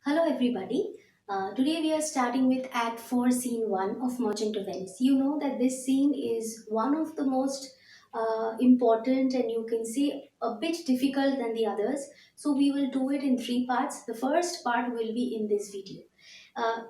Hello, everybody. Today we are starting with Act 4, Scene 1 of Merchant of Venice. You know that this scene is one of the most important and you can say a bit difficult than the others. So we will do it in three parts. The first part will be in this video.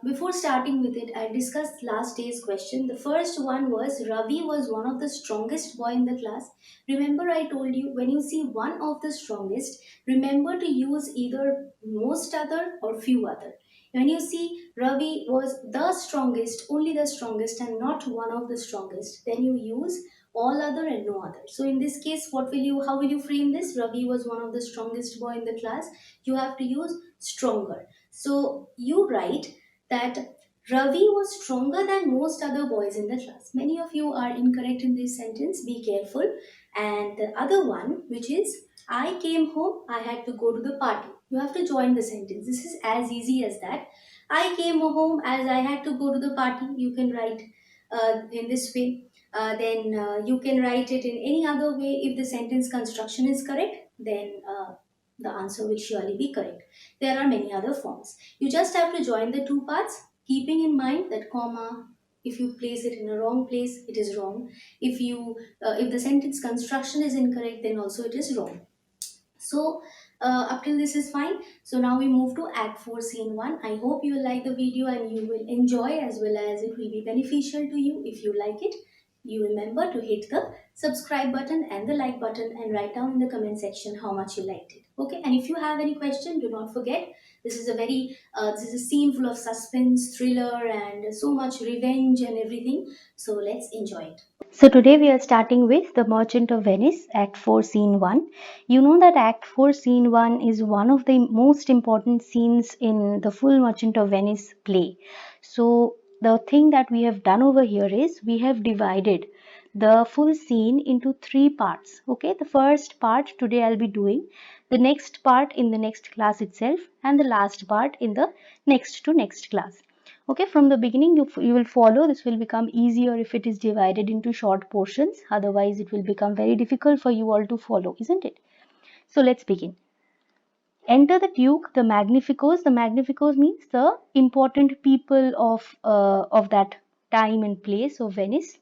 Before starting with it, I discussed last day's question. The first one was Ravi was one of the strongest boy in the class. Remember, I told you when you see one of the strongest, remember to use either most other or few other. When you see Ravi was the strongest, only the strongest, and not one of the strongest, then you use all other and no other. So in this case, how will you frame this? Ravi was one of the strongest boy in the class. You have to use stronger. So you write that Ravi was stronger than most other boys in the class. Many of you are incorrect in this sentence. Be careful. And the other one, which is I came home, I had to go to the party. You have to join the sentence. This is as easy as that. I came home as I had to go to the party. You can write in this way. Then you can write it in any other way. If the sentence construction is correct, then the answer will surely be correct. There are many other forms. You just have to join the two parts, keeping in mind that comma, if you place it in a wrong place, it is wrong. If the sentence construction is incorrect, then also it is wrong. So up till this is fine. So now we move to Act 4, Scene 1. I hope you will like the video and you will enjoy, as well as it will be beneficial to you. If you like it, you remember to hit the subscribe button and the like button and write down in the comment section how much you liked it. Okay, and if you have any question, do not forget. This is a scene full of suspense, thriller, and so much revenge and everything. So let's enjoy it. So today we are starting with The Merchant of Venice, Act 4, Scene 1. You know that Act 4, Scene 1 is one of the most important scenes in the full Merchant of Venice play. So the thing that we have done over here is we have divided the full scene into three parts. Okay, the first part today I'll be doing, the next part in the next class itself, and the last part in the next to next class. Okay, from the beginning you will follow. This will become easier if it is divided into short portions. Otherwise, it will become very difficult for you all to follow, isn't it? So let's begin. Enter the Duke, the Magnificos. The Magnificos means the important people of that time and place of Venice.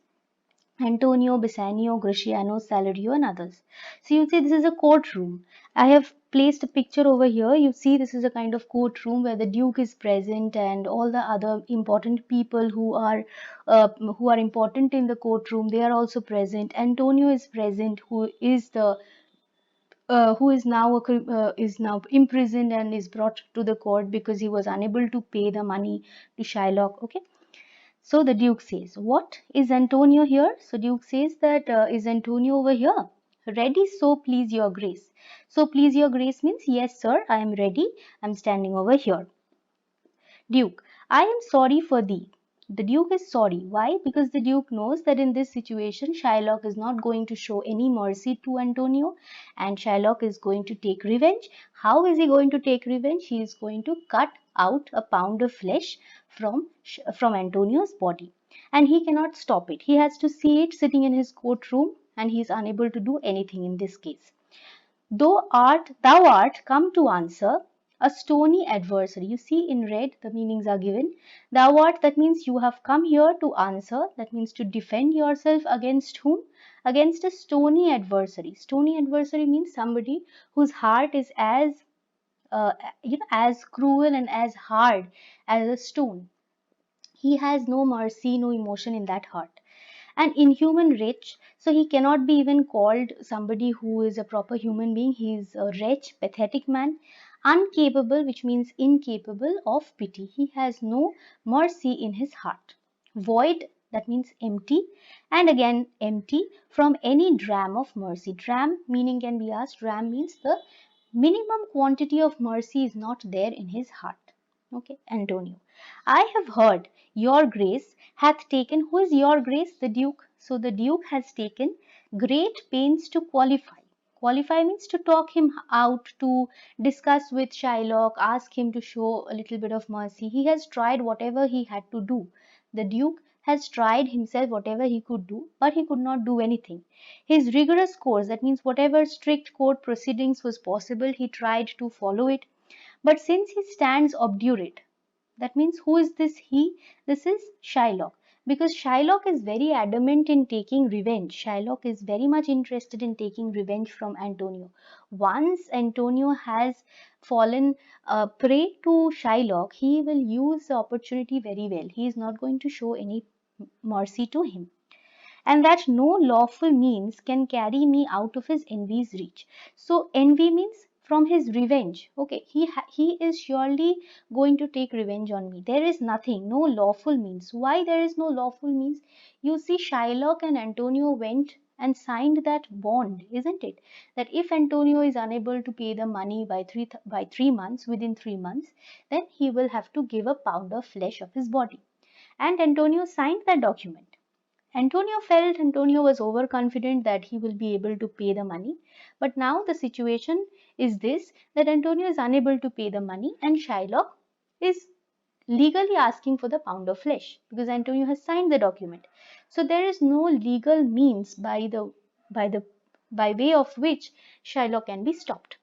Antonio, Bassanio, Gratiano, Salario, and others. So you see this is a courtroom. I have placed a picture over here. You see this is a kind of courtroom where the Duke is present and all the other important people who are important in the courtroom. They are also present. Antonio is present, who is now imprisoned and is brought to the court because he was unable to pay the money to Shylock. Okay. So the Duke says, what is Antonio here? So Duke says that is Antonio over here? Ready, so please your grace. So please your grace means yes sir, I am ready. I'm standing over here. Duke, I am sorry for thee. The Duke is sorry. Why? Because the Duke knows that in this situation, Shylock is not going to show any mercy to Antonio and Shylock is going to take revenge. How is he going to take revenge? He is going to cut out a pound of flesh from Antonio's body. And he cannot stop it. He has to see it sitting in his courtroom and he is unable to do anything in this case. Thou art come to answer a stony adversary. You see in red the meanings are given. Thou art, that means you have come here to answer, that means to defend yourself against whom? Against a stony adversary. Stony adversary means somebody whose heart is uh, as cruel and as hard as a stone. He has no mercy, no emotion in that heart. An inhuman wretch, so he cannot be even called somebody who is a proper human being. He is a wretch, pathetic man. Uncapable, which means incapable of pity. He has no mercy in his heart. Void, that means empty, and again empty from any dram of mercy. Dram meaning can be asked. Dram means the minimum quantity of mercy is not there in his heart. Okay, Antonio. I have heard your grace hath taken. Who is your grace? The Duke. So the Duke has taken great pains to qualify. Qualify means to talk him out, to discuss with Shylock, ask him to show a little bit of mercy. He has tried whatever he had to do. The Duke has tried himself whatever he could do, but he could not do anything. His rigorous course, that means whatever strict court proceedings was possible, he tried to follow it, But since he stands obdurate, that means who is this he? This is Shylock. Because Shylock is very adamant in taking revenge. Shylock is very much interested in taking revenge from Antonio. Once Antonio has fallen prey to Shylock, he will use the opportunity very well. He is not going to show any mercy to him, and that no lawful means can carry me out of his envy's reach. So envy means from his revenge. Okay, he is surely going to take revenge on me. There is nothing, no lawful means. Why there is no lawful means? You see, Shylock and Antonio went and signed that bond, isn't it? That if Antonio is unable to pay the money by 3 months, within 3 months, then he will have to give a pound of flesh of his body. And Antonio signed that document. Antonio was overconfident that he will be able to pay the money. But now the situation is this, that Antonio is unable to pay the money and Shylock is legally asking for the pound of flesh because Antonio has signed the document. So there is no legal means by the by way of which Shylock can be stopped.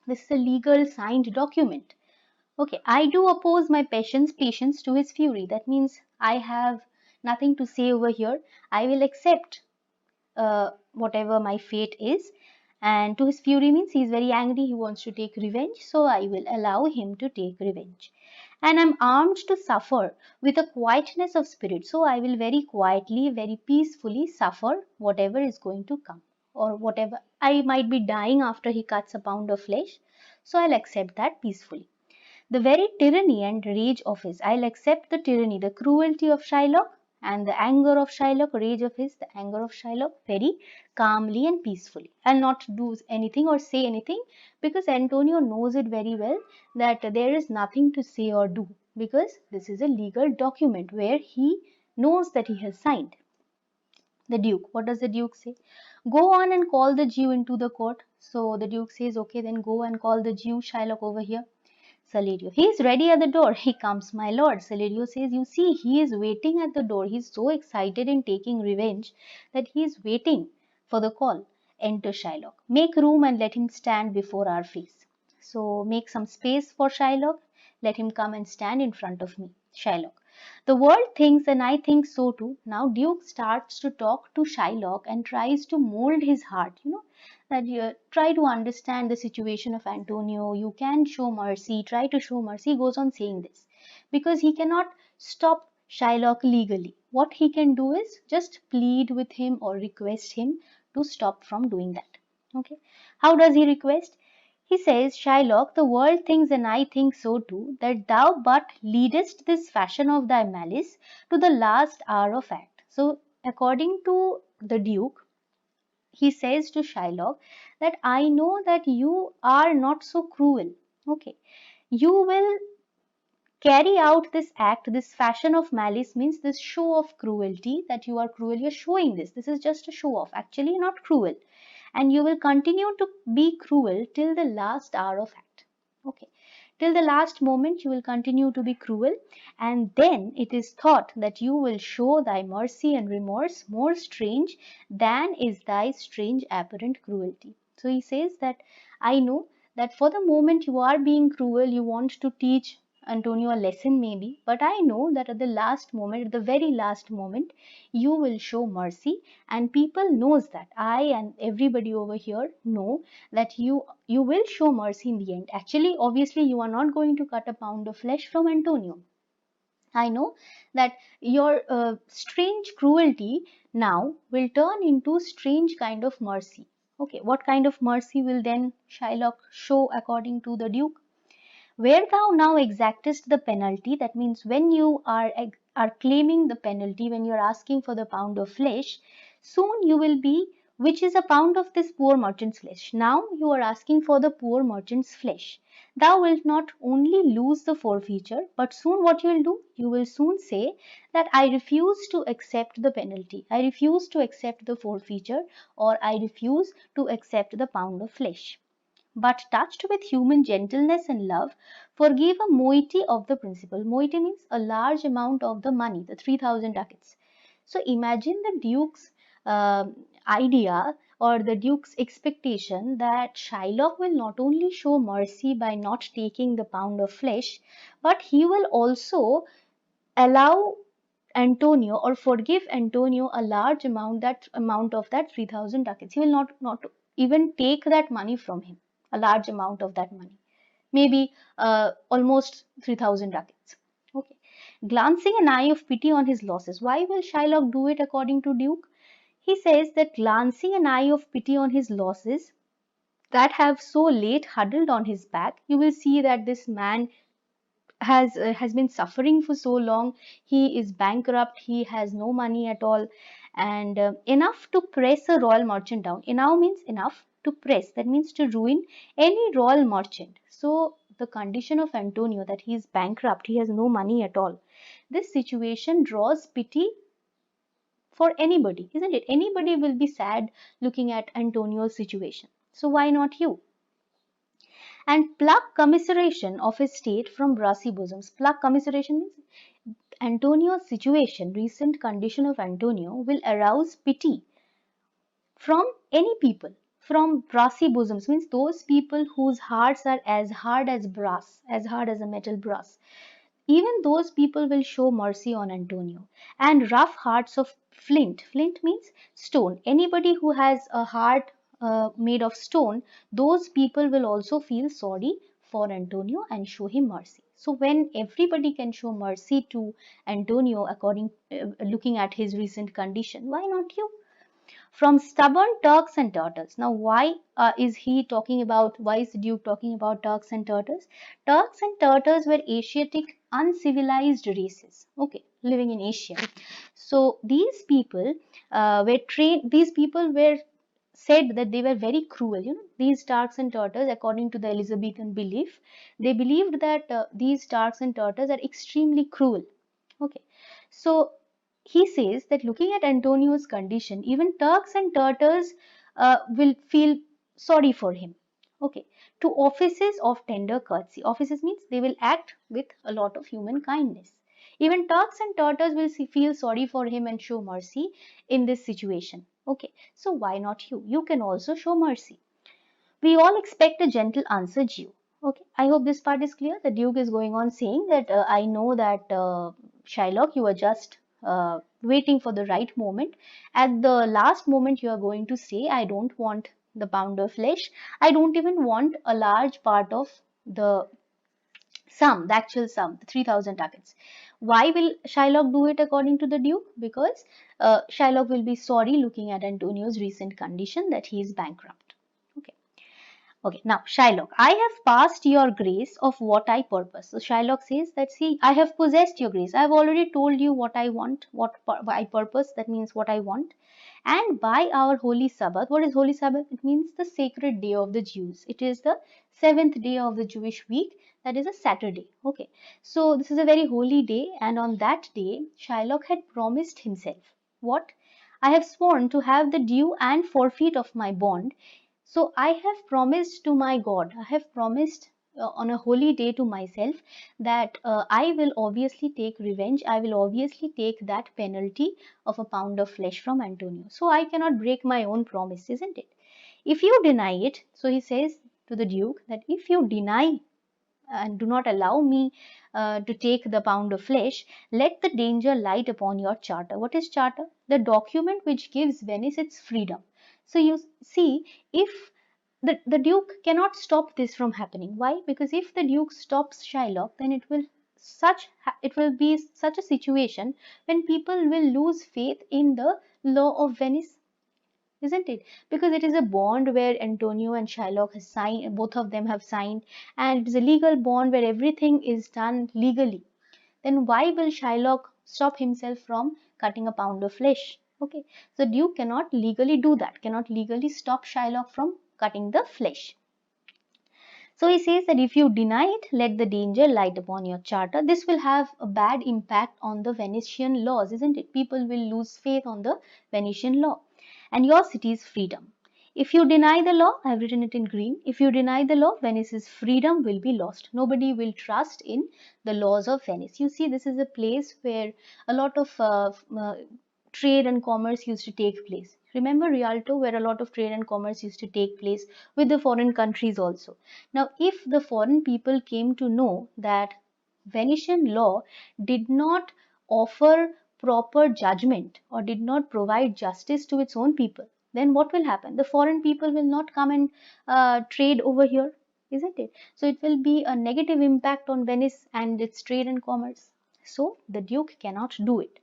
This is a legal signed document. Okay, I do oppose my patience to his fury. That means I have nothing to say over here. I will accept whatever my fate is. And to his fury means he is very angry, he wants to take revenge, so I will allow him to take revenge. And I'm armed to suffer with a quietness of spirit, so I will very quietly, very peacefully suffer whatever is going to come, or whatever. I might be dying after he cuts a pound of flesh, so I'll accept that peacefully. The very tyranny and rage of his. I'll accept the tyranny, the cruelty of Shylock, and the anger of Shylock, rage of his, the anger of Shylock, very calmly and peacefully. I'll not do anything or say anything because Antonio knows it very well that there is nothing to say or do because this is a legal document where he knows that he has signed. The Duke, what does the Duke say? Go on and call the Jew into the court. So the Duke says, okay, then go and call the Jew Shylock over here. Salerio, he is ready at the door. He comes, my lord. Salerio says, you see, he is waiting at the door. He is so excited in taking revenge that he is waiting for the call. Enter Shylock. Make room and let him stand before our face. So make some space for Shylock. Let him come and stand in front of me. Shylock. The world thinks, and I think so too. Now Duke starts to talk to Shylock and tries to mold his heart. That you try to understand the situation of Antonio. You can show mercy, try to show mercy. He goes on saying this because he cannot stop Shylock legally. What he can do is just plead with him or request him to stop from doing that. Okay. How does he request? He says, Shylock, the world thinks, and I think so too, that thou but leadest this fashion of thy malice to the last hour of act. So, according to the Duke, he says to Shylock that I know that you are not so cruel. Okay. You will carry out this act, this fashion of malice means this show of cruelty that you are cruel. You're showing this. This is just a show off. Actually, not cruel. And you will continue to be cruel till the last hour of act. Okay. Till the last moment, you will continue to be cruel, and then it is thought that you will show thy mercy and remorse more strange than is thy strange apparent cruelty. So he says that I know that for the moment you are being cruel, you want to teach Antonio a lesson maybe, but I know that at the last moment, at the very last moment, you will show mercy, and people knows that. I and everybody over here know that you will show mercy in the end. Actually, obviously, you are not going to cut a pound of flesh from Antonio. I know that your strange cruelty now will turn into strange kind of mercy. Okay, what kind of mercy will then Shylock show according to the Duke? Where thou now exactest the penalty, that means when you are claiming the penalty, when you are asking for the pound of flesh, soon you will be, which is a pound of this poor merchant's flesh. Now you are asking for the poor merchant's flesh. Thou wilt not only lose the forfeiture, but soon what you will do? You will soon say that I refuse to accept the penalty. I refuse to accept the forfeiture, or I refuse to accept the pound of flesh, but touched with human gentleness and love, forgave a moiety of the principal. Moiety means a large amount of the money, the 3,000 ducats. So imagine the Duke's idea or the Duke's expectation that Shylock will not only show mercy by not taking the pound of flesh, but he will also allow Antonio or forgive Antonio a large amount of that 3,000 ducats. He will not even take that money from him, a large amount of that money, maybe almost 3,000 ducats. Okay. Glancing an eye of pity on his losses. Why will Shylock do it according to Duke? He says that glancing an eye of pity on his losses that have so late huddled on his back, you will see that this man has been suffering for so long. He is bankrupt, he has no money at all, and enough to press a royal merchant down. Enough means enough to press, that means to ruin any royal merchant. So the condition of Antonio, that he is bankrupt, he has no money at all, this situation draws pity for anybody, isn't it? Anybody will be sad looking at Antonio's situation, so why not you? And pluck commiseration of his state from brassy bosoms. Pluck commiseration means Antonio's situation, recent condition of Antonio, will arouse pity from any people, from brassy bosoms, means those people whose hearts are as hard as brass, as hard as a metal brass. Even those people will show mercy on Antonio. And rough hearts of flint. Flint means stone. Anybody who has a heart made of stone, those people will also feel sorry for Antonio and show him mercy. So when everybody can show mercy to Antonio according looking at his recent condition, why not you? From stubborn Turks and Turtles. Now, why is he talking about, why is the Duke talking about Turks and Turtles? Turks and Turtles were Asiatic uncivilized races, okay, living in Asia. So these people were trained, these people were said that they were very cruel. You know, these Turks and Turtles, according to the Elizabethan belief, they believed that these Turks and Turtles are extremely cruel. Okay, so he says that looking at Antonio's condition, even Turks and Turtles will feel sorry for him. Okay, to offices of tender courtesy. Offices means they will act with a lot of human kindness. Even Turks and Turtles will feel sorry for him and show mercy in this situation. Okay, so why not you? You can also show mercy. We all expect a gentle answer, Jew. Okay, I hope this part is clear. The Duke is going on saying that I know that Shylock, you are just waiting for the right moment. At the last moment, you are going to say, I don't want the pound of flesh. I don't even want a large part of the sum, the actual sum, the 3,000 ducats. Why will Shylock do it according to the Duke? Because Shylock will be sorry looking at Antonio's recent condition that he is bankrupt. Okay. Okay, now Shylock, I have passed your grace of what I purpose. So Shylock says that, see, I have possessed your grace. I have already told you what I want, what I purpose, that means what I want. And by our holy Sabbath, what is holy Sabbath? It means the sacred day of the Jews. It is the seventh day of the Jewish week, that is a Saturday. Okay, so this is a very holy day, and on that day, Shylock had promised himself what? I have sworn to have the due and forfeit of my bond. So I have promised to my God, I have promised on a holy day to myself that I will obviously take revenge. I will obviously take that penalty of a pound of flesh from Antonio. So I cannot break my own promise, isn't it? If you deny it, so he says to the Duke that if you deny and do not allow me to take the pound of flesh, let the danger light upon your charter. What is charter? The document which gives Venice its freedom. So you see, if the Duke cannot stop this from happening. Why? Because if the Duke stops Shylock, then it will be such a situation when people will lose faith in the law of Venice, isn't it? Because it is a bond where Antonio and Shylock has signed, both of them have signed, and it is a legal bond where everything is done legally. Then why will Shylock stop himself from cutting a pound of flesh? Okay, so Duke cannot legally do that, cannot legally stop Shylock from cutting the flesh. So he says that if you deny it, let the danger light upon your charter. This will have a bad impact on the Venetian laws, isn't it? People will lose faith on the Venetian law and your city's freedom. If you deny the law, I have written it in green. If you deny the law, Venice's freedom will be lost. Nobody will trust in the laws of Venice. You see, this is a place where a lot of trade and commerce used to take place. Remember Rialto, where a lot of trade and commerce used to take place with the foreign countries also. Now, if the foreign people came to know that Venetian law did not offer proper judgment or did not provide justice to its own people, then what will happen? The foreign people will not come and trade over here, isn't it? So it will be a negative impact on Venice and its trade and commerce. So the Duke cannot do it.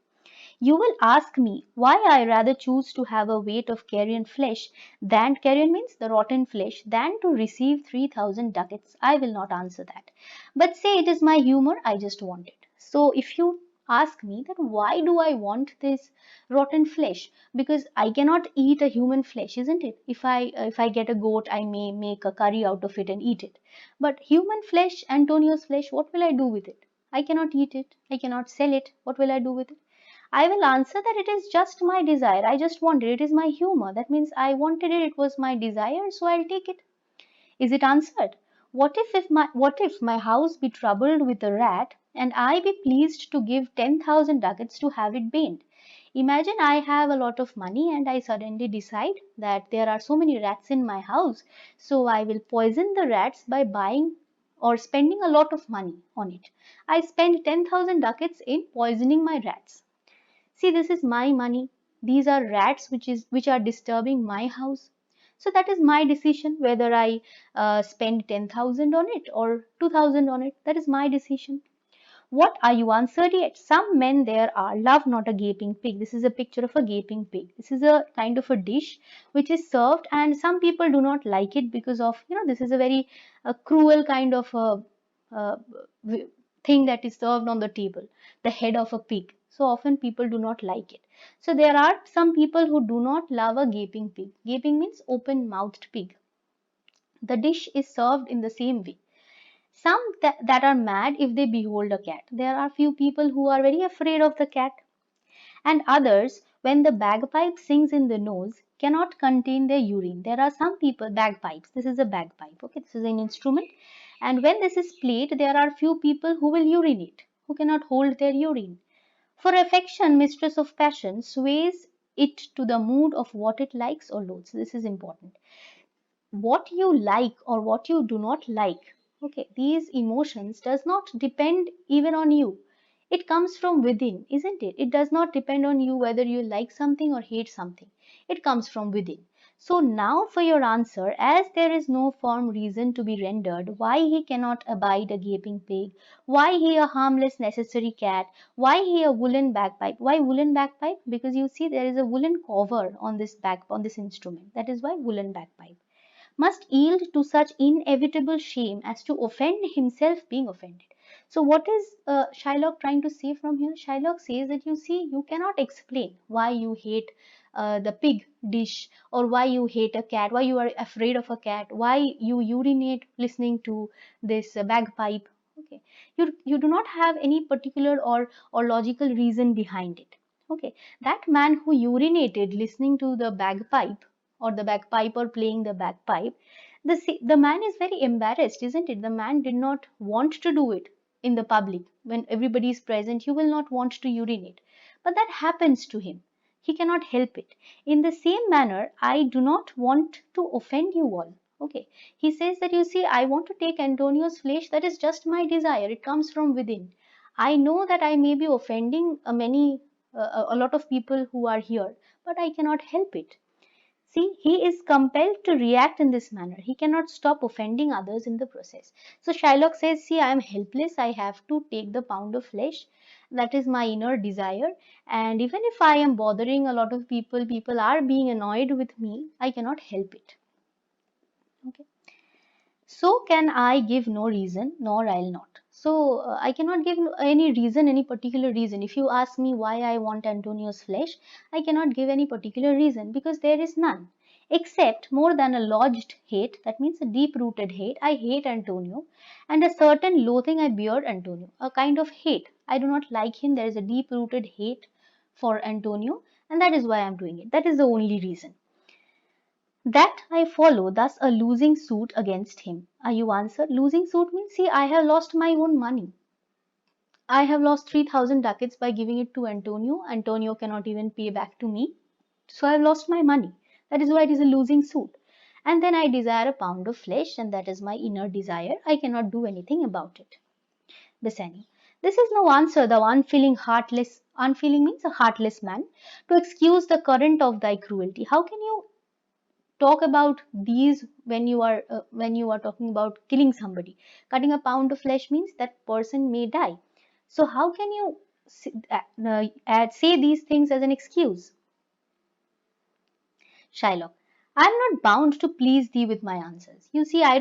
You will ask me why I rather choose to have a weight of carrion flesh than carrion means the rotten flesh than to receive 3,000 ducats. I will not answer that. But say it is my humor, I just want it. So if you ask me that why do I want this rotten flesh, because I cannot eat a human flesh, isn't it? If I get a goat, I may make a curry out of it and eat it. But human flesh, Antonio's flesh, what will I do with it? I cannot eat it. I cannot sell it. What will I do with it? I will answer that it is just my desire. I just wanted it. It is my humor. That means I wanted it. It was my desire, so I'll take it. Is it answered? What if my house be troubled with a rat, and I be pleased to give 10,000 ducats to have it baned? Imagine I have a lot of money and I suddenly decide that there are so many rats in my house, so I will poison the rats by buying or spending a lot of money on it. I spend 10,000 ducats in poisoning my rats. See, this is my money. These are rats which are disturbing my house. So that is my decision whether I spend 10,000 on it or 2,000 on it. That is my decision. What are you answered yet? Some men there are love not a gaping pig. This is a picture of a gaping pig. This is a kind of a dish which is served, and some people do not like it because of, this is a very cruel kind of a thing that is served on the table, the head of a pig. So often people do not like it. So there are some people who do not love a gaping pig. Gaping means open mouthed pig. The dish is served in the same way. Some that are mad if they behold a cat. There are few people who are very afraid of the cat, and others, when the bagpipe sings in the nose, cannot contain their urine. There are some people, bagpipes, this is a bagpipe, okay, this is an instrument, and when this is played, there are few people who will urinate, who cannot hold their urine. For affection, mistress of passion, sways it to the mood of what it likes or loathes. This is important. What you like or what you do not like, okay, these emotions does not depend even on you. It comes from within, isn't it? It does not depend on you whether you like something or hate something. It comes from within. So now for your answer, as there is no firm reason to be rendered why he cannot abide a gaping pig, why he a harmless necessary cat, why he a woolen bagpipe. Why woolen bagpipe? Because you see there is a woolen cover on this back on this instrument. That is why woolen bagpipe must yield to such inevitable shame as to offend himself being offended. So, what is Shylock trying to say from here? Shylock says that you see, you cannot explain why you hate the pig dish, or why you hate a cat, why you are afraid of a cat, why you urinate listening to this bagpipe. Okay, you do not have any particular or logical reason behind it. Okay, that man who urinated listening to the bagpipe or the bagpiper playing the bagpipe, the man is very embarrassed, isn't it? The man did not want to do it in the public. When everybody is present, you will not want to urinate. But that happens to him. He cannot help it. In the same manner, I do not want to offend you all. Okay. He says that you see, I want to take Antonio's flesh. That is just my desire. It comes from within. I know that I may be offending a lot of people who are here, but I cannot help it. See, he is compelled to react in this manner. He cannot stop offending others in the process. So Shylock says, see, I am helpless. I have to take the pound of flesh. That is my inner desire. And even if I am bothering a lot of people, people are being annoyed with me, I cannot help it. Okay. So can I give no reason, nor I'll not. So I cannot give any reason, any particular reason. If you ask me why I want Antonio's flesh, I cannot give any particular reason because there is none. Except more than a lodged hate, that means a deep rooted hate. I hate Antonio, and a certain loathing I bear Antonio, a kind of hate. I do not like him. There is a deep rooted hate for Antonio, and that is why I'm doing it. That is the only reason. That I follow, thus a losing suit against him. You answer, losing suit means, see, I have lost my own money. I have lost 3,000 ducats by giving it to Antonio. Antonio cannot even pay back to me. So I've lost my money. That is why it is a losing suit. And then I desire a pound of flesh, and that is my inner desire. I cannot do anything about it. Bassanio. This is no answer, thou unfeeling heartless. Unfeeling means a heartless man, to excuse the current of thy cruelty. How can you talk about these when you are talking about killing somebody? Cutting a pound of flesh means that person may die. So how can you say these things as an excuse? Shylock, I am not bound to please thee with my answers. You see, I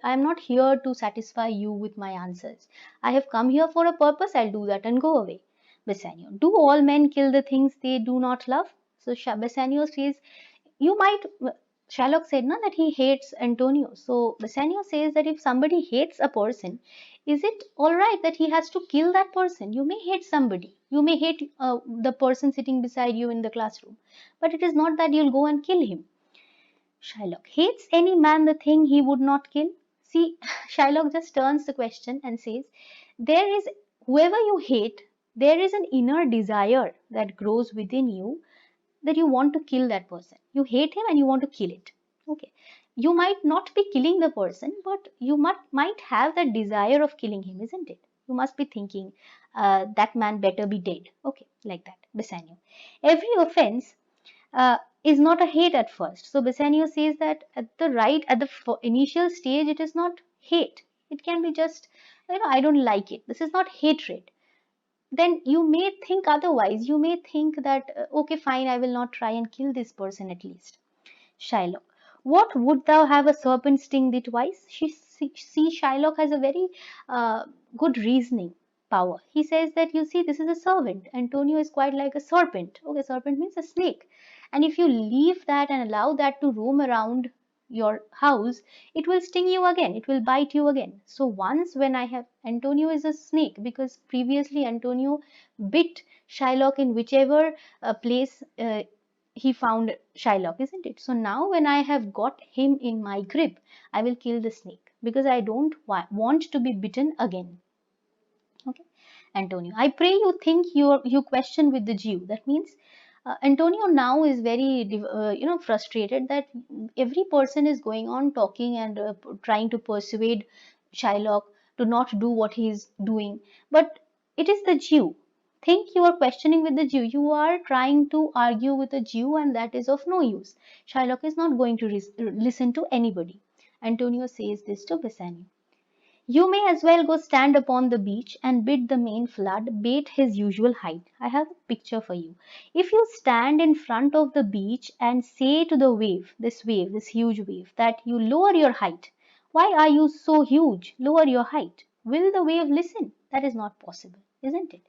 am not here to satisfy you with my answers. I have come here for a purpose, I'll do that and go away. Bassanio, do all men kill the things they do not love? So Bassanio says, you might, Shylock said na, that he hates Antonio. So Bassanio says that if somebody hates a person, is it all right that he has to kill that person? You may hate somebody. You may hate the person sitting beside you in the classroom, but it is not that you'll go and kill him. Shylock, hates any man the thing he would not kill? See, Shylock just turns the question and says, there is, whoever you hate, there is an inner desire that grows within you that you want to kill that person. You hate him and you want to kill it. Okay. You might not be killing the person, but you might have that desire of killing him, isn't it? You must be thinking, that man better be dead. Okay, like that. Bassanio. Every offense is not a hate at first. So Bassanio says that at the initial stage, it is not hate. It can be just, I don't like it. This is not hatred. Then you may think otherwise. You may think that, okay, fine, I will not try and kill this person at least. Shylock, what would thou have a serpent sting thee twice? See, Shylock has a very uh, good reasoning power. He says that, you see, this is a servant. Antonio is quite like a serpent. Okay, serpent means a snake. And if you leave that and allow that to roam around your house, it will sting you again. It will bite you again. So once when I have, Antonio is a snake because previously Antonio bit Shylock in whichever place he found Shylock, isn't it? So now when I have got him in my grip, I will kill the snake because I don't want to be bitten again. Okay, Antonio, I pray you think you question with the Jew. That means Antonio now is very frustrated that every person is going on talking and trying to persuade Shylock to not do what he is doing, but it is the Jew. Think you are questioning with the Jew. You are trying to argue with a Jew, and that is of no use. Shylock is not going to listen to anybody. Antonio says this to Bassanio. You may as well go stand upon the beach and bid the main flood bait his usual height. I have a picture for you. If you stand in front of the beach and say to the wave, this huge wave, that you lower your height. Why are you so huge? Lower your height. Will the wave listen? That is not possible, isn't it?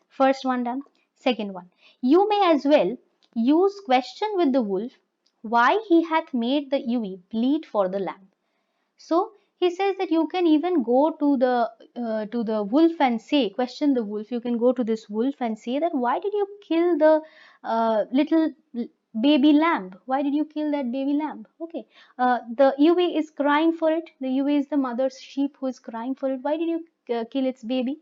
First one done. Second one. You may as well use question with the wolf why he hath made the ewe bleat for the lamb. So he says that you can even go to the wolf and say, question the wolf. You can go to this wolf and say that why did you kill the little baby lamb? Why did you kill that baby lamb? Okay, the ewe is crying for it. The ewe is the mother's sheep who is crying for it. Why did you kill its baby?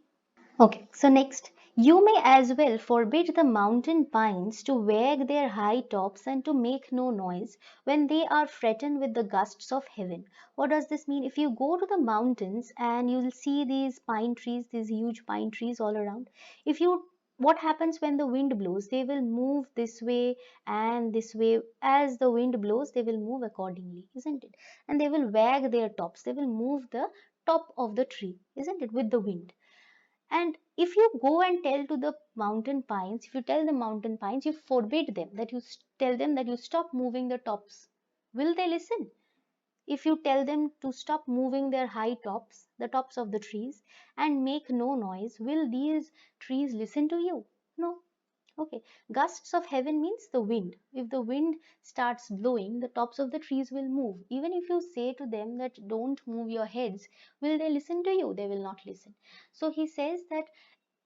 Okay, so next, you may as well forbid the mountain pines to wag their high tops and to make no noise when they are threatened with the gusts of heaven. What does this mean? If you go to the mountains and you'll see these pine trees, these huge pine trees all around, if you what happens when the wind blows? They will move this way and this way. As the wind blows, they will move accordingly, isn't it? And they will wag their tops. They will move the top of the tree, isn't it, with the wind. And if you go and tell to the mountain pines, if you tell the mountain pines, you forbid them, that you tell them that you stop moving the tops. Will they listen? If you tell them to stop moving their high tops, the tops of the trees, and make no noise, will these trees listen to you? No. Okay. Gusts of heaven means the wind. If the wind starts blowing, the tops of the trees will move. Even if you say to them that don't move your heads, will they listen to you? They will not listen. So he says that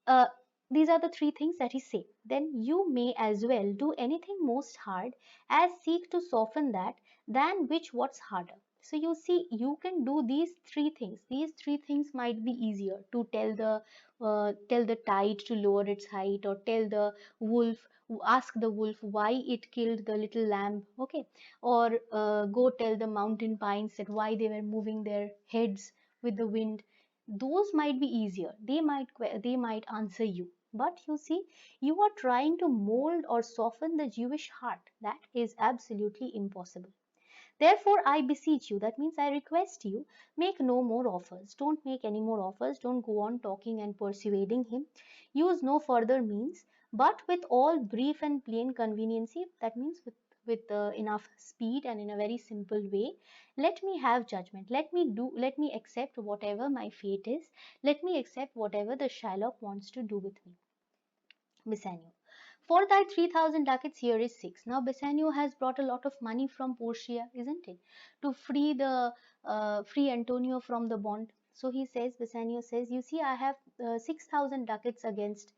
uh, these are the three things that he say. Then you may as well do anything most hard as seek to soften that than which what's harder. So you see, you can do these three things. These three things might be easier to tell the tide to lower its height, or tell the wolf, ask the wolf why it killed the little lamb, okay, or go tell the mountain pines that why they were moving their heads with the wind. Those might be easier. They might answer you. But you see, you are trying to mold or soften the Jewish heart. That is absolutely impossible. Therefore, I beseech you, that means I request you, make no more offers. Don't make any more offers. Don't go on talking and persuading him. Use no further means, but with all brief and plain conveniency, that means with enough speed and in a very simple way. Let me have judgment. Let me accept whatever my fate is. Let me accept whatever the Shylock wants to do with me. Bassanio. For thy 3,000 ducats, here is six. Now, Bassanio has brought a lot of money from Portia, isn't it? To free Antonio from the bond. So he says, Bassanio says, you see, I have 6,000 ducats against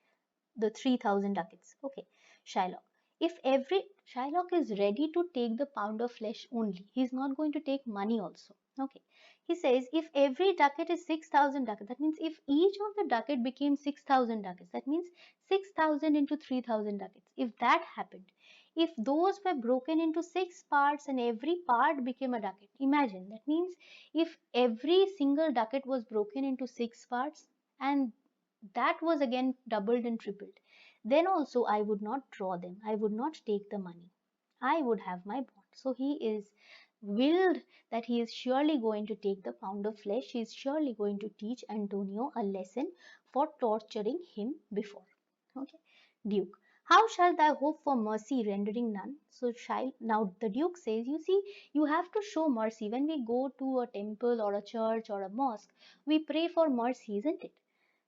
the 3,000 ducats. Okay, Shylock. If every Shylock is ready to take the pound of flesh only, he's not going to take money also. Okay, he says if every ducat is 6,000 ducats, that means if each of the ducat became 6,000 ducats, that means 6,000 into 3,000 ducats. If that happened, if those were broken into six parts and every part became a ducat, imagine that means if every single ducat was broken into six parts and that was again doubled and tripled. Then also I would not draw them. I would not take the money. I would have my bond. So he is willed that he is surely going to take the pound of flesh. He is surely going to teach Antonio a lesson for torturing him before. Okay. Duke. How shall thou hope for mercy, rendering none? So shall now the Duke says, you see, you have to show mercy. When we go to a temple or a church or a mosque, we pray for mercy, isn't it?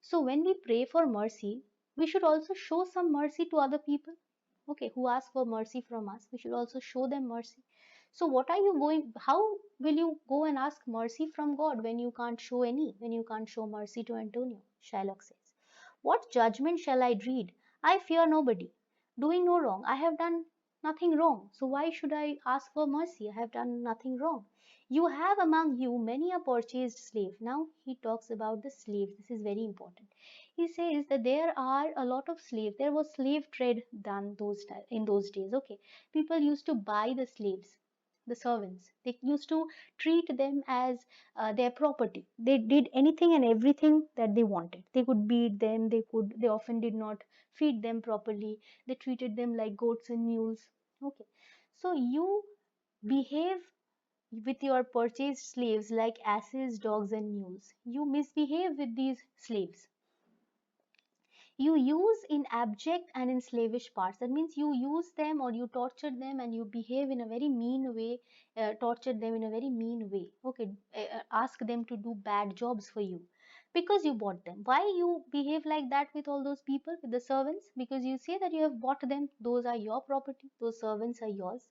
So when we pray for mercy, we should also show some mercy to other people, okay, who ask for mercy from us. We should also show them mercy. So what are you going, how will you go and ask mercy from God when you can't show any, when you can't show mercy to Antonio? Shylock says, what judgment shall I dread? I fear nobody. Doing no wrong. I have done nothing wrong. So why should I ask for mercy? I have done nothing wrong. You have among you many a purchased slave. Now he talks about the slaves. This is very important. He says that there are a lot of slaves. There was slave trade done in those days. Okay, people used to buy the slaves, the servants. They used to treat them as their property. They did anything and everything that they wanted. They could beat them. They often did not feed them properly. They treated them like goats and mules. Okay, so you behave with your purchased slaves like asses, dogs, and mules. You misbehave with these slaves. You use in abject and in slavish parts. That means you use them or you torture them and you behave in a very mean way, torture them in a very mean way. Okay, ask them to do bad jobs for you because you bought them. Why you behave like that with all those people, with the servants? Because you say that you have bought them, those are your property, those servants are yours.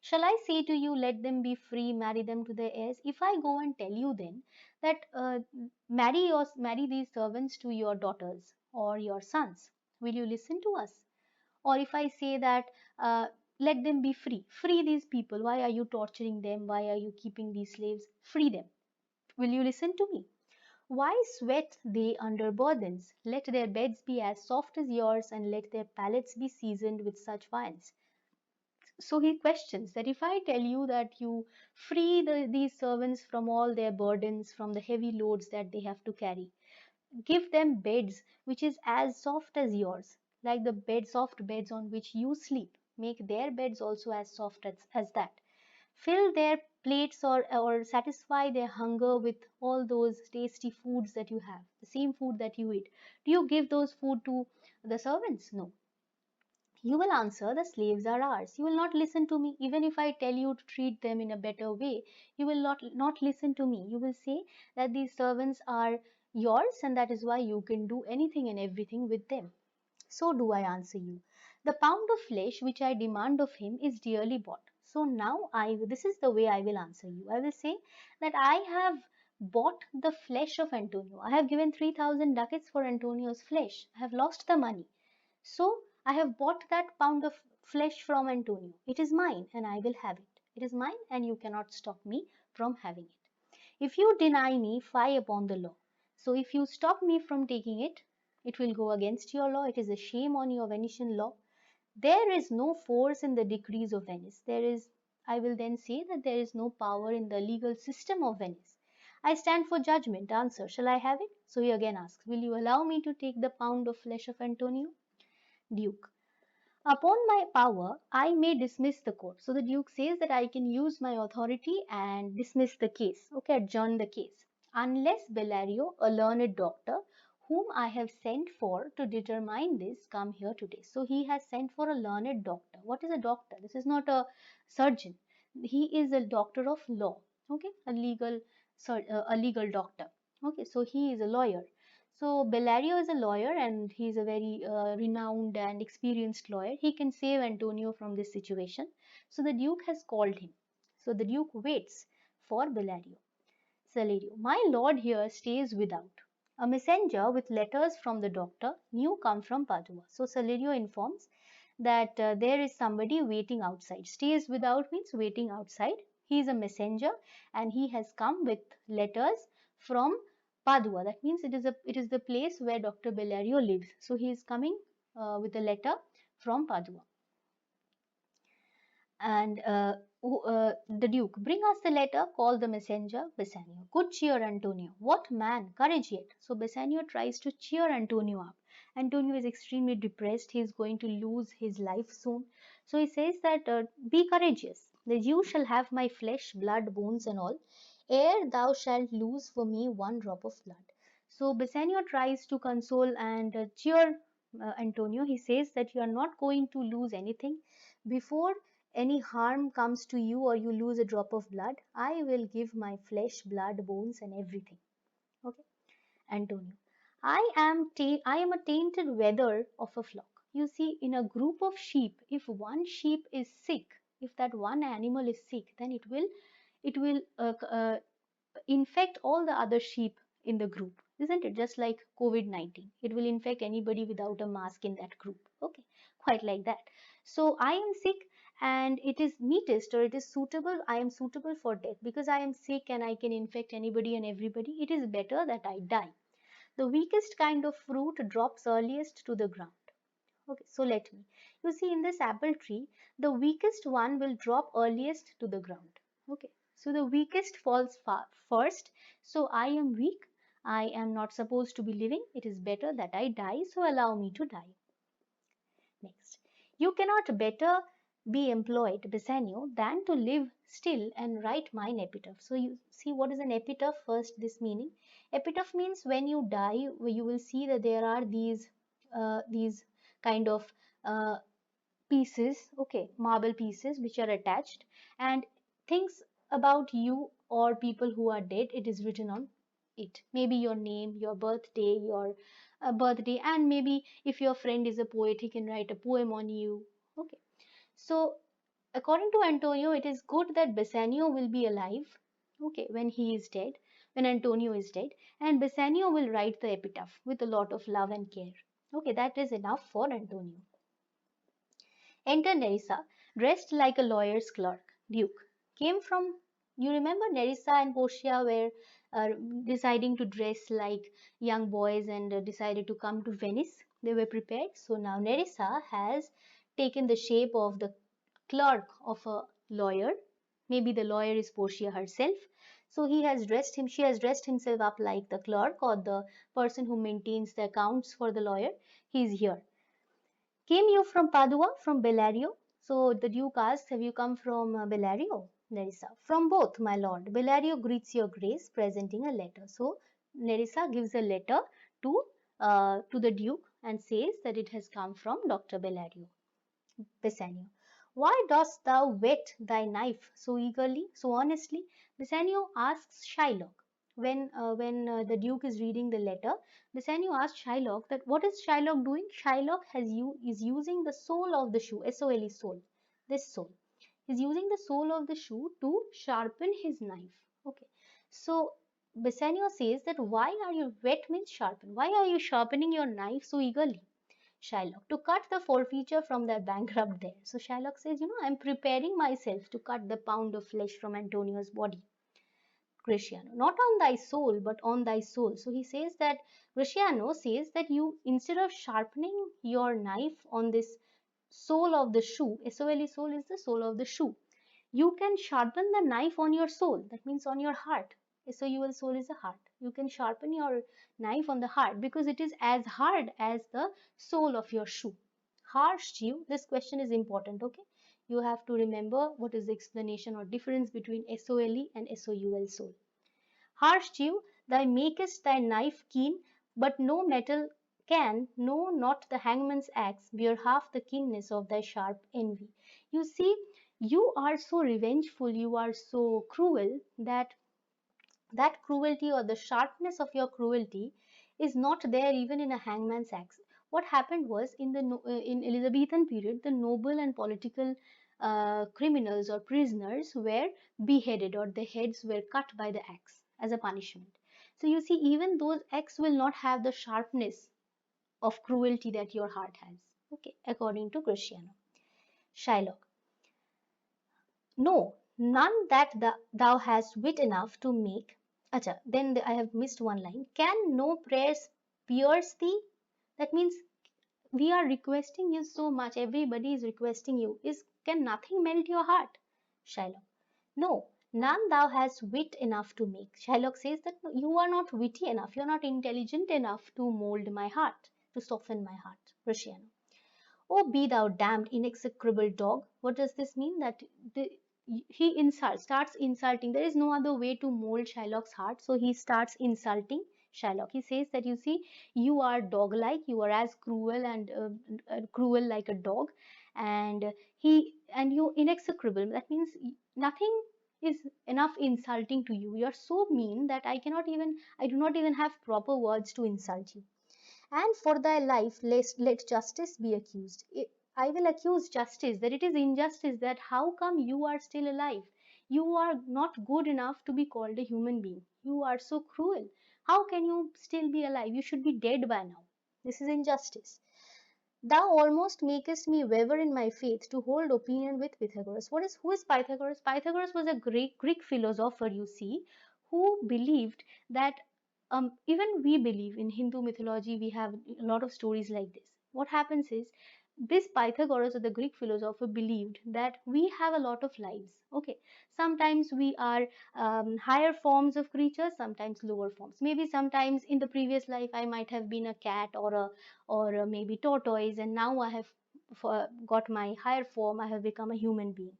Shall I say to you, let them be free, marry them to their heirs? If I go and tell you then that marry these servants to your daughters or your sons, will you listen to us? Or if I say that let them be free, free these people, why are you torturing them, why are you keeping these slaves, free them, will you listen to me? Why sweat they under burdens? Let their beds be as soft as yours, and let their palates be seasoned with such wines. So he questions that if I tell you that you free these servants from all their burdens, from the heavy loads that they have to carry, give them beds which is as soft as yours, like the soft beds on which you sleep, make their beds also as soft as that. Fill their plates or satisfy their hunger with all those tasty foods that you have, the same food that you eat. Do you give those food to the servants? No. You will answer, the slaves are ours. You will not listen to me. Even if I tell you to treat them in a better way, you will not listen to me. You will say that these servants are yours and that is why you can do anything and everything with them. So do I answer you. The pound of flesh which I demand of him is dearly bought. So now this is the way I will answer you. I will say that I have bought the flesh of Antonio. I have given 3,000 ducats for Antonio's flesh. I have lost the money. So I have bought that pound of flesh from Antonio. It is mine and I will have it. It is mine and you cannot stop me from having it. If you deny me, fie upon the law. So if you stop me from taking it, it will go against your law. It is a shame on your Venetian law. There is no force in the decrees of Venice. I will then say that there is no power in the legal system of Venice. I stand for judgment. Answer, shall I have it? So he again asks, will you allow me to take the pound of flesh of Antonio? Duke, upon my power, I may dismiss the court. So the Duke says that I can use my authority and dismiss the case, okay, adjourn the case, unless Bellario, a learned doctor, whom I have sent for to determine this, come here today. So he has sent for a learned doctor. What is a doctor? This is not a surgeon. He is a doctor of law, okay, a legal doctor. Okay, so he is a lawyer. So Bellario is a lawyer and he's a very renowned and experienced lawyer. He can save Antonio from this situation. So the Duke has called him. So the Duke waits for Bellario. Salerio, my lord here stays without. A messenger with letters from the doctor, new come from Padua. So Salerio informs that there is somebody waiting outside. Stays without means waiting outside. He is a messenger and he has come with letters from Padua. That means it is the place where Dr. Bellario lives. So he is coming with a letter from Padua. And the Duke, bring us the letter, call the messenger, Bassanio. Good cheer, Antonio. What man, courage yet. So Bassanio tries to cheer Antonio up. Antonio is extremely depressed. He is going to lose his life soon. So he says that, be courageous. The you shall have my flesh, blood, bones, and all, ere thou shalt lose for me one drop of blood. So Bassanio tries to console and cheer Antonio. He says that you are not going to lose anything. Before any harm comes to you or you lose a drop of blood, I will give my flesh, blood, bones, and everything. Okay, Antonio. I am a tainted wether of a flock. You see, in a group of sheep, if one sheep is sick, if that one animal is sick, then it will infect all the other sheep in the group, isn't it? Just like COVID-19, it will infect anybody without a mask in that group. Okay, quite like that. So I am sick and it is meetest or it is suitable, I am suitable for death because I am sick and I can infect anybody and everybody. It is better that I die. The weakest kind of fruit drops earliest to the ground. Okay, so let me. You see, in this apple tree, the weakest one will drop earliest to the ground. Okay, so the weakest falls first. So I am weak. I am not supposed to be living. It is better that I die. So allow me to die. Next, you cannot better be employed, Bassanio, than to live still and write mine epitaph. So you see what is an epitaph first, this meaning. Epitaph means when you die, you will see that there are these kind of uh, pieces, okay, marble pieces which are attached and things about you or people who are dead, it is written on it. Maybe your name, your birthday, and maybe if your friend is a poet, he can write a poem on you. Okay. So according to Antonio, it is good that Bassanio will be alive, okay, when he is dead, when Antonio is dead, and Bassanio will write the epitaph with a lot of love and care. Okay, that is enough for Antonio. Enter Nerissa, dressed like a lawyer's clerk. Duke came from. You remember Nerissa and Portia were deciding to dress like young boys and decided to come to Venice. They were prepared. So now Nerissa has taken the shape of the clerk of a lawyer. Maybe the lawyer is Portia herself. So she has dressed himself up like the clerk or the person who maintains the accounts for the lawyer. He is here. Came you from Padua, from Bellario? So the Duke asks, have you come from Bellario? Nerissa, from both, my lord. Bellario greets your grace, presenting a letter. So Nerissa gives a letter to the Duke and says that it has come from Dr. Bellario. Bassanio, why dost thou whet thy knife so eagerly, so earnestly? Bassanio asks Shylock. When the Duke is reading the letter, Bassanio asks Shylock that what is Shylock doing? Shylock is using the sole of the shoe, S-O-L-E, sole, this sole. He's using the sole of the shoe to sharpen his knife. Okay, so Bassanio says that why are you whet means sharpen? Why are you sharpening your knife so eagerly? Shylock, to cut the forfeiture from that bankrupt there. So Shylock says, I'm preparing myself to cut the pound of flesh from Antonio's body. Graciano, not on thy soul, but on thy soul. So he says that, Graciano says that you, instead of sharpening your knife on this sole of the shoe, SOLE, soul is the sole of the shoe, you can sharpen the knife on your soul, that means on your heart. SOUL, soul is a heart. You can sharpen your knife on the heart because it is as hard as the sole of your shoe. Harsh Jeev, this question is important, okay? You have to remember what is the explanation or difference between SOLE and SOUL, soul. Harsh Jeev, thou makest thy knife keen, but no metal can, no, not the hangman's axe, bear half the keenness of thy sharp envy. You see, you are so revengeful, you are so cruel that that cruelty or the sharpness of your cruelty is not there even in a hangman's axe. What happened was, in the in Elizabethan period, the noble and political criminals or prisoners were beheaded, or their heads were cut by the axe as a punishment. So you see, even those axe will not have the sharpness of cruelty that your heart has. Okay, according to Cristiano. Shylock. No, none that thou hast wit enough to make. Acha, then I have missed one line. Can no prayers pierce thee? That means we are requesting you so much. Everybody is requesting you. Can nothing melt your heart? Shylock. No, none thou hast wit enough to make. Shylock says that no, you are not witty enough. You are not intelligent enough to mold my heart, to soften my heart. Rusciano. Oh, be thou damned, inexecrable dog. What does this mean? That the, he starts insulting. There is no other way to mold Shylock's heart. So he starts insulting Shylock. He says that, you see, you are dog-like. You are as cruel and cruel like a dog, and you inexecrable. That means nothing is enough insulting to you. You are so mean that I do not even have proper words to insult you. And for thy life let justice be accused. I will accuse justice, that it is injustice, that how come you are still alive? You are not good enough to be called a human being. You are so cruel. How can you still be alive? You should be dead by now. This is injustice. Thou almost makest me waver in my faith to hold opinion with Pythagoras. Who is Pythagoras? Pythagoras was a Greek philosopher, you see, who believed that, even we believe in Hindu mythology, we have a lot of stories like this. What happens is, this Pythagoras, or the Greek philosopher, believed that we have a lot of lives. Okay, sometimes we are higher forms of creatures, sometimes lower forms. Maybe sometimes in the previous life I might have been a cat or maybe tortoise, and now I have got my higher form. I have become a human being.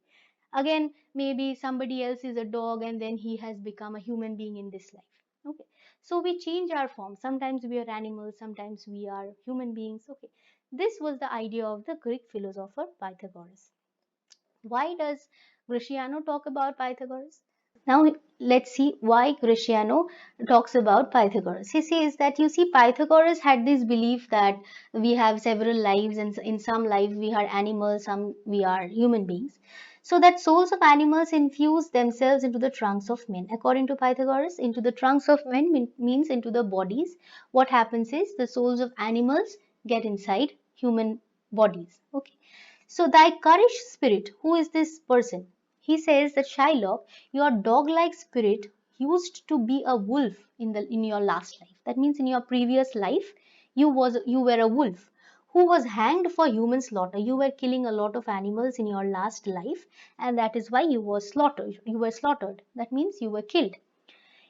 Again, maybe somebody else is a dog, and then he has become a human being in this life. Okay, so we change our form. Sometimes we are animals, sometimes we are human beings. Okay, this was the idea of the Greek philosopher Pythagoras. Why does Graciano talk about Pythagoras? Now let's see why Graciano talks about Pythagoras. He says that, you see, Pythagoras had this belief that we have several lives, and in some lives we are animals, some we are human beings. So that souls of animals infuse themselves into the trunks of men. According to Pythagoras, into the trunks of men means into the bodies. What happens is, the souls of animals get inside human bodies. Okay. So thy courage spirit, who is this person? He says that, Shylock, your dog-like spirit used to be a wolf in your last life. That means in your previous life, you were a wolf who was hanged for human slaughter. You were killing a lot of animals in your last life, and that is why you were slaughtered. You were slaughtered. That means you were killed.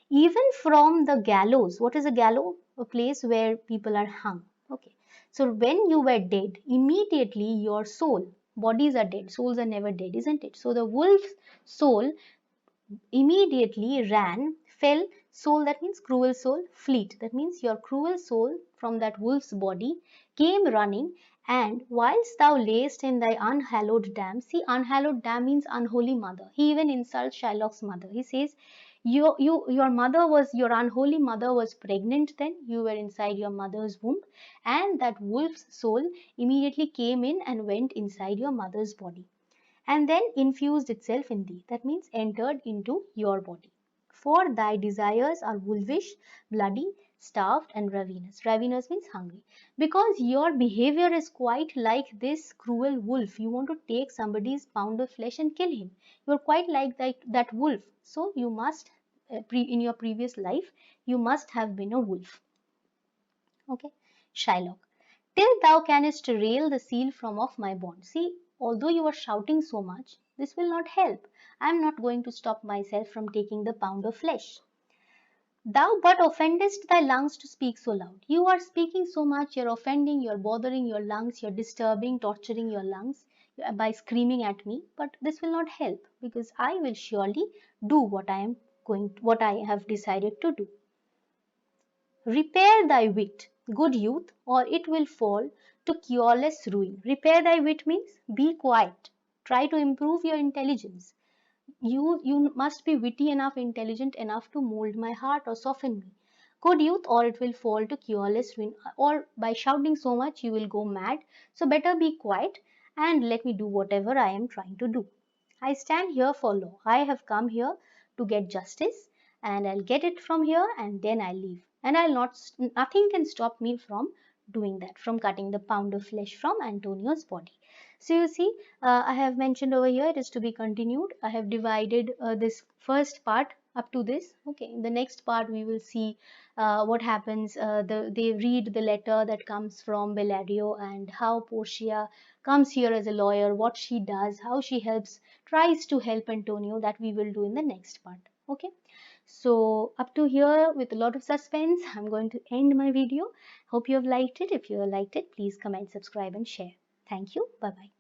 Even from the gallows. What is a gallows? A place where people are hung. Okay. So when you were dead, immediately your soul, bodies are dead, souls are never dead, isn't it? So the wolf's soul immediately ran, fell, soul, that means cruel soul, fleet. That means your cruel soul from that wolf's body came running, and whilst thou layest in thy unhallowed dam, see, unhallowed dam means unholy mother. He even insults Shylock's mother. He says, your mother was, your unholy mother was pregnant then, you were inside your mother's womb, and that wolf's soul immediately came in and went inside your mother's body and then infused itself in thee. That means entered into your body. For thy desires are wolfish, bloody, starved, and ravenous. Ravenous means hungry. Because your behavior is quite like this cruel wolf. You want to take somebody's pound of flesh and kill him. You are quite like that wolf. So you must in your previous life, you must have been a wolf. Okay, Shylock. Till thou canst rail the seal from off my bond. See, although you are shouting so much, this will not help. I am not going to stop myself from taking the pound of flesh. Thou but offendest thy lungs to speak so loud. You are speaking so much, you're offending, you're bothering your lungs, you're disturbing, torturing your lungs by screaming at me. But this will not help because I will surely do what I have decided to do. Repair thy wit, good youth, or it will fall to cureless ruin. Repair thy wit means be quiet. Try to improve your intelligence. You must be witty enough, intelligent enough to mold my heart or soften me. Good youth, or it will fall to cureless ruin, or by shouting so much you will go mad. So better be quiet and let me do whatever I am trying to do. I stand here for law. I have come here to get justice, and I'll get it from here and then I'll leave. And I'll not, nothing can stop me from doing that, from cutting the pound of flesh from Antonio's body. So you see, I have mentioned over here it is to be continued. I have divided this first part up to this. Okay, in the next part we will see what happens. They read the letter that comes from Bellario and how Portia comes here as a lawyer, what she does, how she tries to help Antonio. That we will do in the next part. Okay. So up to here with a lot of suspense, I'm going to end my video. Hope you have liked it. If you have liked it, please comment, subscribe and share. Thank you. Bye bye.